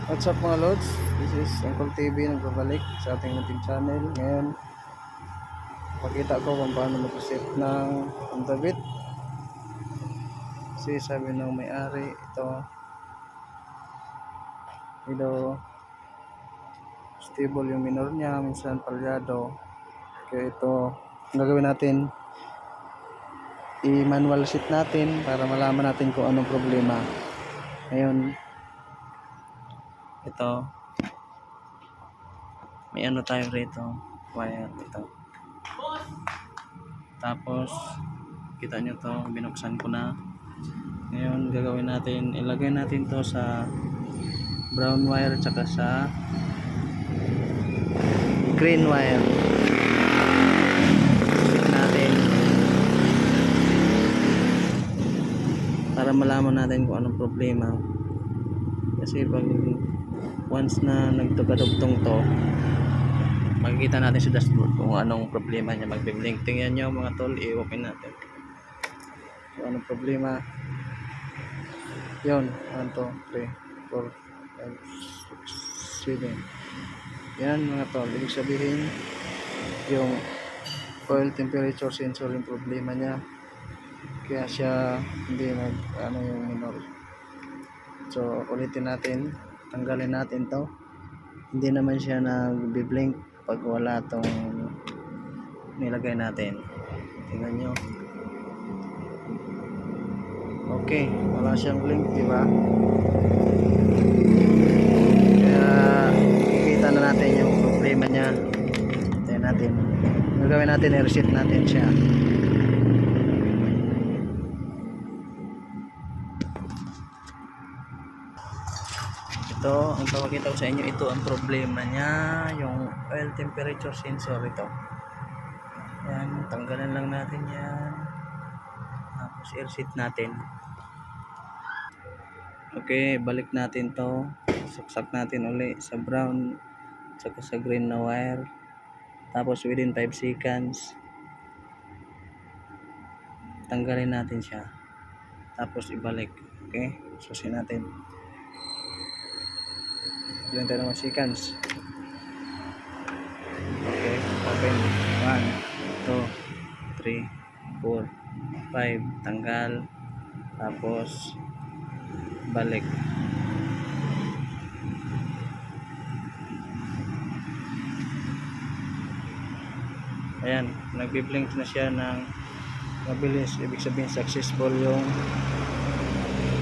What's up mga Lods? This is Uncle TV nagbabalik sa ating munting channel. Ngayon, pakita ko kung paano mag-set ng pandabit. Kasi sabi ng may-ari, ito stable yung minor niya, minsan palyado. Kaya ito, ang gagawin natin, i-manual set natin para malaman natin kung anong problema. Ngayon, ito, may ano tayo rito, wire ito. Tapos kita nyo to, binuksan ko na. Ngayon gagawin natin, ilagay natin to sa brown wire tsaka sa green wire. Set natin para malaman natin kung anong problema. Kasi pag once na nagtugadugtong to, makikita natin sa dashboard kung anong problema niya. Magbiblink. Tingnan nyo mga tol, i-open natin kung anong problema. Yun, 1, 2, 3, 4, 5, 6, 7. Yan mga tol, ibig sabihin yung oil temperature sensor yung problema niya, kaya siya hindi yung minor. So ulitin natin, tanggalin natin to. Hindi naman siya nagbi-blink pag wala tong nilagay natin. Tingnan nyo. Okay, wala siyang blink, di ba? Kaya makikita na natin yung problema niya. Tingnan natin. Gagawin natin, i-reset natin siya. Ito, ang pagkita ko sa inyo, ito ang problema niya, yung oil temperature sensor ito. Yan, tanggalan lang natin yan. Tapos i-reset natin. Okay, balik natin to. Saksak natin uli sa brown saka sa green na wire. Tapos within 5 seconds tanggalin natin siya. Tapos ibalik. Okay, susin natin. Ilan tayo naman seconds. Okay, open. 1, 2, 3, 4, 5. Tanggal. Tapos balik. Ayan, nagbi-blink na siya ng mabilis. Ibig sabihin successful yung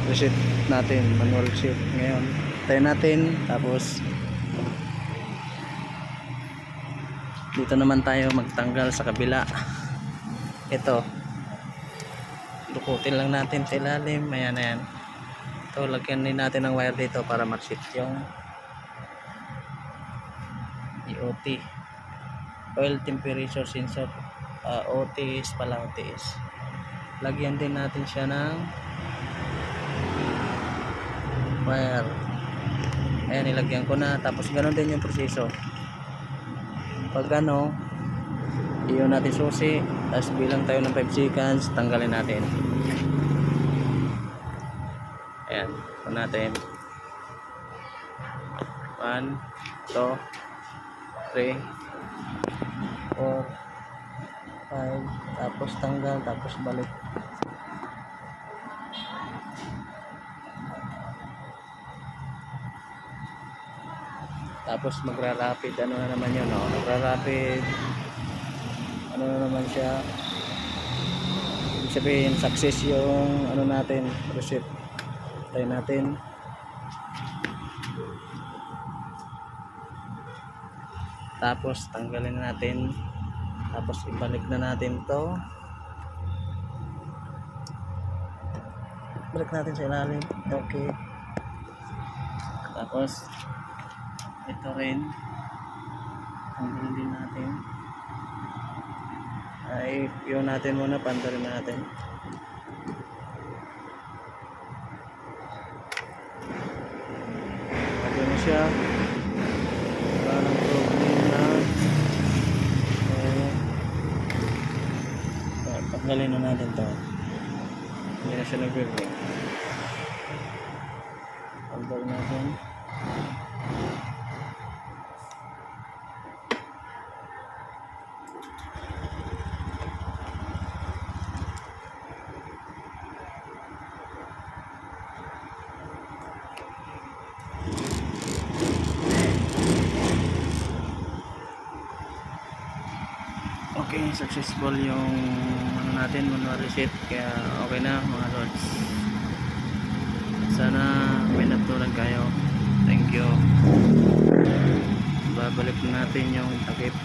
reset natin, manual reset. Ngayon tayo natin, tapos dito naman tayo magtanggal sa kabila. Ito, dukutin lang natin sa ilalim. Ayan, ayan. Ito, lagyan din natin ng wire dito para mag-set yung EOT, oil temperature sensor. OTS pala, OTS. Lagyan din natin siya ng wire. Ayan, nilagyan ko na. Tapos ganoon din yung proseso. Pag ano, iyon natin susi, tapos bilang tayo ng 5 seconds, tanggalin natin. Ayan, ito natin. 1, 2, 3, 4, 5, tapos tanggal, tapos balik. Tapos magra-rapid, ano na naman yun, no? Magra-rapid, ano na naman siya. Ibig sabihin, success yung ano natin, reset. Try natin. Tapos tanggalin na natin. Tapos ibalik na natin to. Balik natin sa ilalim. Okay. Tapos ito rin, tanggalin din natin. Ay, yun natin muna, pantalin natin. Lagyan mo siya. Wala ng problema. Tanggalin na natin to. Hindi na siya nag-work. Tanggalin natin. Okay, successful yung ano natin, manual reset, kaya okay na mga lods. Sana may natutunan kayo. Thank you. Babalik na natin yung takip.